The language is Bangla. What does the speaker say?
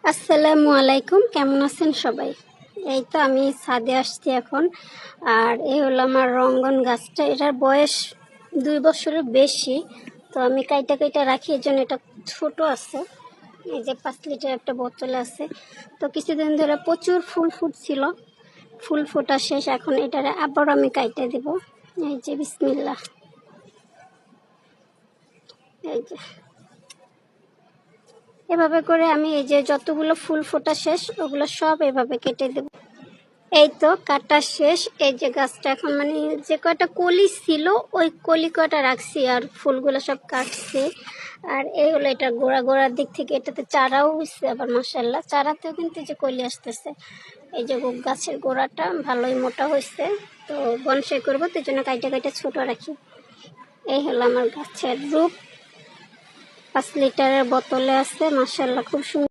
আসসালামু আলাইকুম, কেমন আছেন সবাই? এই তো আমি ছাদে আসছি এখন। আর এই হলো আমার রঙ্গন গাছটা। এটার বয়স 2 বছরের বেশি। তো আমি কাইটা কাইটা রাখি, এর জন্য এটা ছোট আছে। এই যে 5 লিটার একটা বোতল আছে। তো কিছুদিন ধরে প্রচুর ফুল ফুটছিল, ফুল ফোটা শেষ। এখন এটারে আবার আমি কাইটে দিব। এই যে বিসমিল্লাহ, এই যে এভাবে করে আমি এই যে যতগুলো ফুল ফোটা শেষ ওগুলো সব এভাবে কেটে দেব। এই তো কাটা শেষ। এই যে গাছটা এখন মানে যে কয়টা কলি ছিল ওই কলি কয়টা রাখছি, আর ফুলগুলো সব কাটছি। আর এই হলো এটা গোড়ার দিক থেকে এটাতে চারাও হয়েছে আবার, মাশাআল্লাহ। চারাতেও কিন্তু যে কলি আসতেছে। এই যে গাছের গোড়াটা ভালোই মোটা হয়েছে। তো বনসাই করবো, তো জন্য কাইটা কাইটা ছোট রাখি। এই হলো আমার গাছের রূপ। 5 লিটারের বোতলে আছে, মাশাআল্লাহ, খুব সুন্দর।